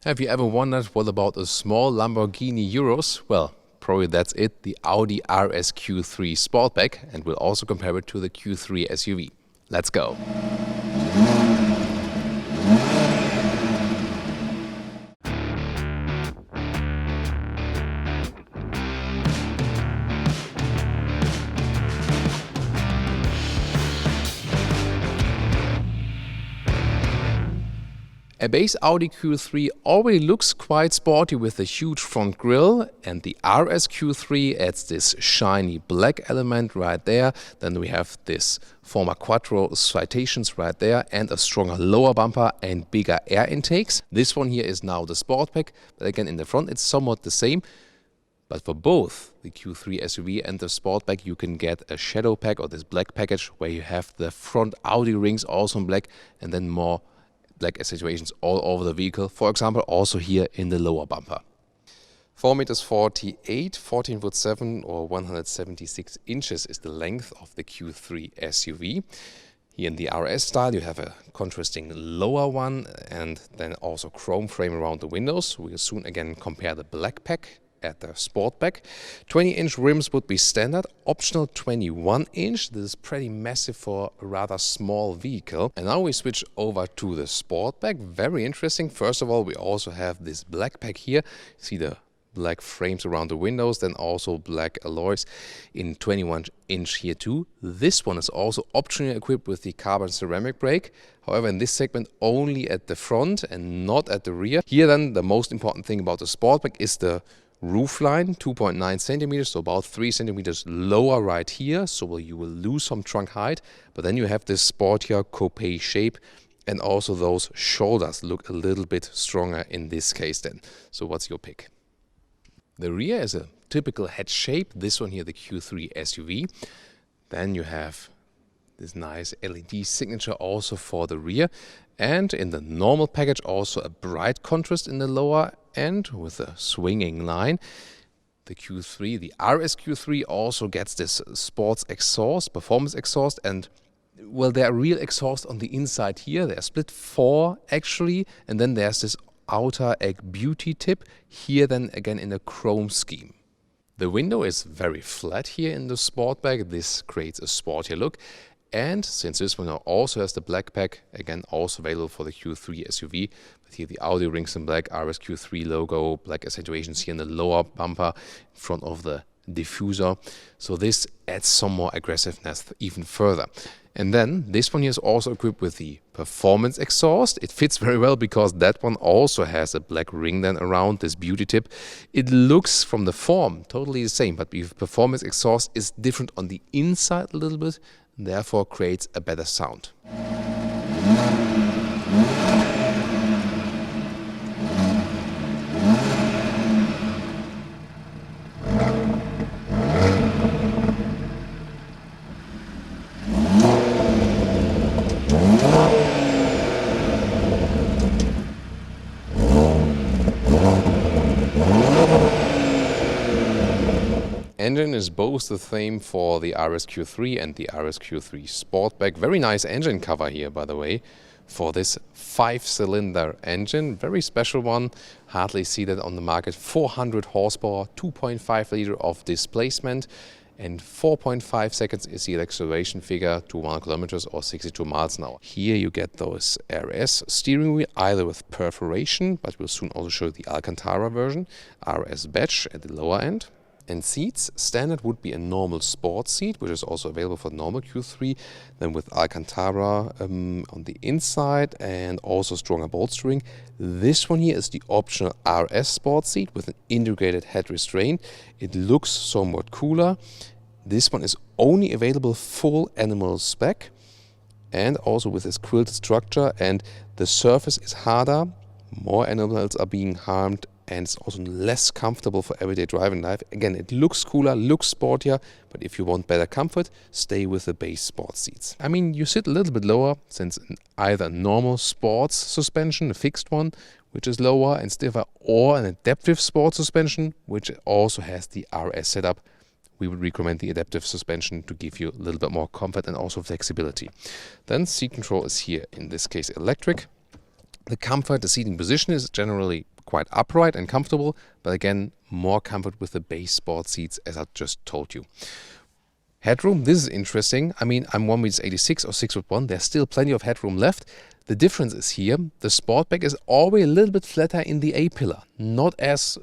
Have you ever wondered what about a small Lamborghini Urus? Well, probably that's it, the Audi RSQ3 Sportback, and we'll also compare it to the Q3 SUV. Let's go! A base Audi Q3 already looks quite sporty with a huge front grille, and the RSQ3 adds this shiny black element right there. Then we have this former Quattro citations right there and a stronger lower bumper and bigger air intakes. This one here is now the Sportback, but again in the front it's somewhat the same. But for both the Q3 SUV and the Sportback, you can get a shadow pack or this black package where you have the front Audi rings also in black and then more black accentuations all over the vehicle, for example also here in the lower bumper. 4.48 meters, 14'7" or 176 inches is the length of the Q3 SUV. Here in the RS style you have a contrasting lower one and then also chrome frame around the windows. We'll soon again compare the black pack at the Sportback. 20-inch rims would be standard, optional 21-inch. This is pretty massive for a rather small vehicle. And now we switch over to the Sportback. Very interesting. First of all, we also have this black pack here. See the black frames around the windows, then also black alloys in 21-inch here too. This one is also optionally equipped with the carbon ceramic brake. However, in this segment only at the front and not at the rear. Here then the most important thing about the Sportback is the roofline, 2.9 centimeters, so about 3 centimeters lower right here, so you will lose some trunk height, but then you have this sportier coupe shape, and also those shoulders look a little bit stronger in this case then. So what's your pick? The rear is a typical head shape, this one here the Q3 SUV. Then you have this nice LED signature also for the rear, and in the normal package also a bright contrast in the lower end with a swinging line. The Q3, the RSQ3 also gets this sports exhaust, performance exhaust, and well, there are real exhaust on the inside here. They are split 4 actually, and then there's this outer egg beauty tip here then again in a chrome scheme. The window is very flat here in the Sportback. This creates a sportier look. And since this one also has the black pack, again also available for the Q3 SUV, but here the Audi rings in black, RSQ3 logo, black accentuations here in the lower bumper in front of the diffuser. So this adds some more aggressiveness even further. And then this one here is also equipped with the performance exhaust. It fits very well because that one also has a black ring then around this beauty tip. It looks from the form totally the same, but the performance exhaust is different on the inside a little bit, therefore creates a better sound. Engine is both the same for the RSQ3 and the RSQ3 Sportback. Very nice engine cover here, by the way, for this 5-cylinder engine. Very special one. Hardly see that on the market. 400 horsepower, 2.5 liter of displacement, and 4.5 seconds is the acceleration figure to 100 kilometers or 62 miles an hour. Here you get those RS steering wheel, either with perforation, but we'll soon also show the Alcantara version, RS badge at the lower end. And seats, standard would be a normal sports seat, which is also available for normal Q3, then with Alcantara on the inside and also stronger bolstering. This one here is the optional RS sports seat with an integrated head restraint. It looks somewhat cooler. This one is only available full animal spec and also with this quilted structure, and the surface is harder, more animals are being harmed, and it's also less comfortable for everyday driving life. Again, it looks cooler, looks sportier, but if you want better comfort, stay with the base sports seats. I mean, you sit a little bit lower since either normal sports suspension, a fixed one, which is lower and stiffer, or an adaptive sports suspension, which also has the RS setup. We would recommend the adaptive suspension to give you a little bit more comfort and also flexibility. Then seat control is here, in this case electric. The comfort, the seating position is generally quite upright and comfortable, but again, more comfort with the base sport seats, as I just told you. Headroom, this is interesting. I mean, I'm 1m86 or 6'1". There's still plenty of headroom left. The difference is here, the Sportback is always a little bit flatter in the A-pillar. Not as,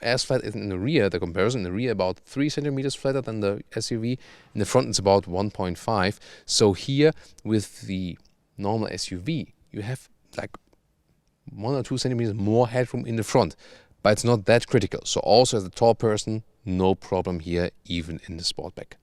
as flat as in the rear. The comparison in the rear about 3 centimeters flatter than the SUV. In the front, it's about 1.5. So here, with the normal SUV, you have like 1 or 2 centimeters more headroom in the front. But it's not that critical. So also as a tall person, no problem here, even in the Sportback.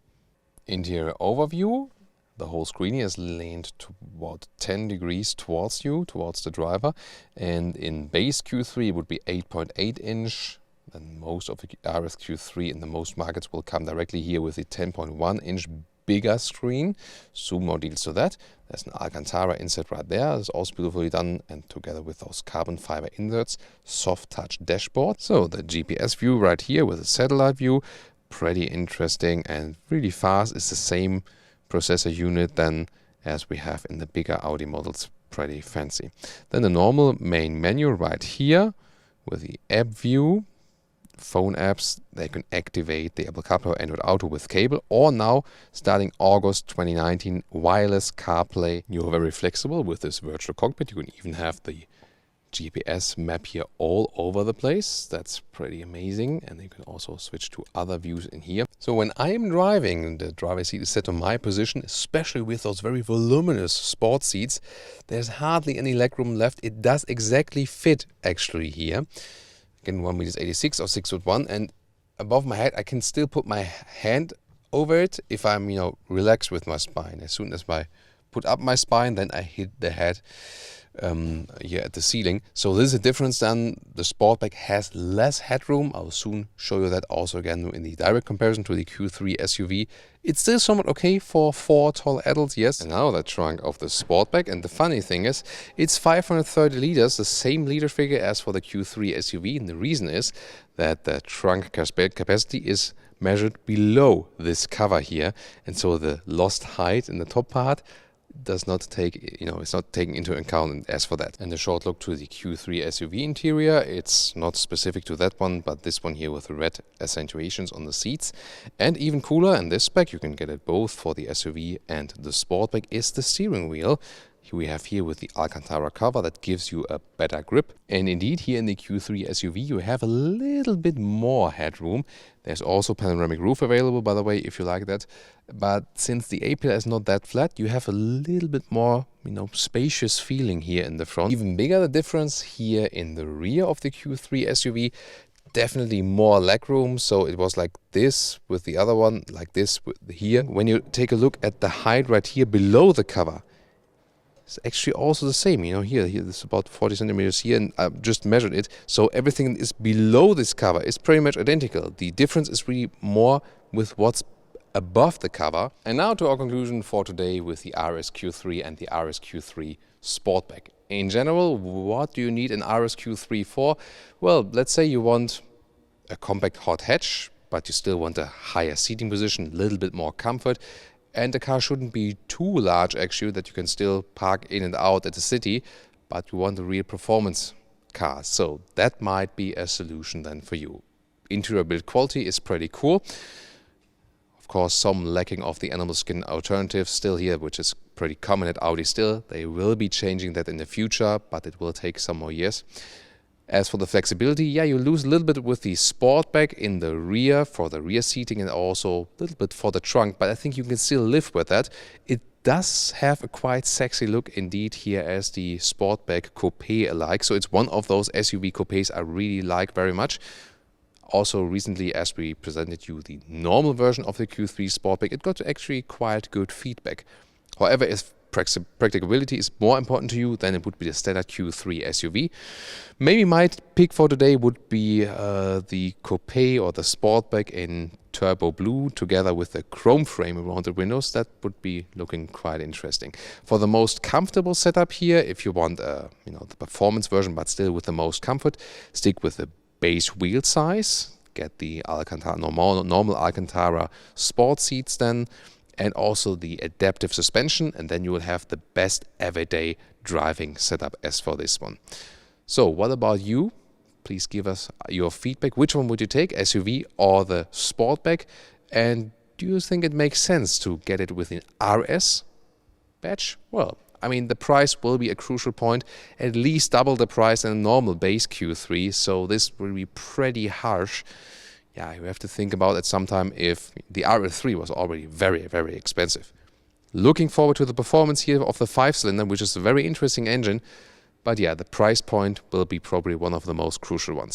Interior overview. The whole screen is leaned to about 10 degrees towards you, towards the driver. And in base Q3 it would be 8.8 inch. And most of the RSQ3 in the most markets will come directly here with the 10.1 inch bigger screen. Soon more details to that. There's an Alcantara insert right there. It's also beautifully done, and together with those carbon fiber inserts, soft touch dashboard. So the GPS view right here with a satellite view, pretty interesting and really fast. It's the same processor unit then as we have in the bigger Audi models. Pretty fancy. Then the normal main menu right here with the app view. Phone apps, they can activate the Apple CarPlay or Android Auto with cable, or now starting August 2019 wireless CarPlay. You're very flexible with this virtual cockpit. You can even have the GPS map here all over the place. That's pretty amazing. And you can also switch to other views in here. So when I am driving, the driver's seat is set to my position, especially with those very voluminous sport seats. There's hardly any legroom left. It does exactly fit actually here. Again, 1m86 or 6'1", and above my head I can still put my hand over it if I'm relaxed with my spine. As soon as I put up my spine, then I hit the head here at the ceiling. So this is a difference. Then the Sportback has less headroom. I'll soon show you that also again in the direct comparison to the Q3 SUV. It's still somewhat okay for 4 tall adults, yes. And now the trunk of the Sportback, and the funny thing is, it's 530 liters, the same liter figure as for the Q3 SUV, and the reason is that the trunk capacity is measured below this cover here, and so the lost height in the top part does not take, it's not taken into account as for that. And a short look to the Q3 SUV interior. It's not specific to that one, but this one here with the red accentuations on the seats. And even cooler, and this spec, you can get it both for the SUV and the Sportback, is the steering wheel. We have here with the Alcantara cover that gives you a better grip. And indeed, here in the Q3 SUV, you have a little bit more headroom. There's also panoramic roof available, by the way, if you like that. But since the A-pillar is not that flat, you have a little bit more, spacious feeling here in the front. Even bigger the difference here in the rear of the Q3 SUV. Definitely more legroom. So it was like this with the other one, like this here. When you take a look at the height right here below the cover, it's actually also the same, here it's about 40 centimeters here, and I just measured it. So everything is below this cover is pretty much identical. The difference is really more with what's above the cover. And now to our conclusion for today with the RSQ3 and the RSQ3 Sportback. In general, what do you need an RSQ3 for? Well, let's say you want a compact hot hatch, but you still want a higher seating position, a little bit more comfort. And the car shouldn't be too large actually that you can still park in and out at the city, but you want a real performance car. So that might be a solution then for you. Interior build quality is pretty cool. Of course, some lacking of the animal skin alternative still here, which is pretty common at Audi still. They will be changing that in the future, but it will take some more years. As for the flexibility, you lose a little bit with the Sportback in the rear for the rear seating and also a little bit for the trunk, but I think you can still live with that. It does have a quite sexy look indeed here as the Sportback Coupe alike, so it's one of those SUV coupes I really like very much. Also recently, as we presented you the normal version of the Q3 Sportback, it got actually quite good feedback. However, if practicability is more important to you, then it would be the standard Q3 SUV. Maybe my pick for today would be the Coupe or the Sportback in turbo blue together with the chrome frame around the windows. That would be looking quite interesting. For the most comfortable setup here, if you want the performance version but still with the most comfort, stick with the base wheel size. Get the Alcantara normal Alcantara sport seats then. and also the adaptive suspension, and then you will have the best everyday driving setup as for this one. So what about you? Please give us your feedback. Which one would you take, SUV or the Sportback? And do you think it makes sense to get it with an RS badge? Well, I mean, the price will be a crucial point, at least double the price than a normal base Q3, so this will be pretty harsh. Yeah, you have to think about it sometime if the RS3 was already very, very expensive. Looking forward to the performance here of the 5-cylinder, which is a very interesting engine, but yeah, the price point will be probably one of the most crucial ones.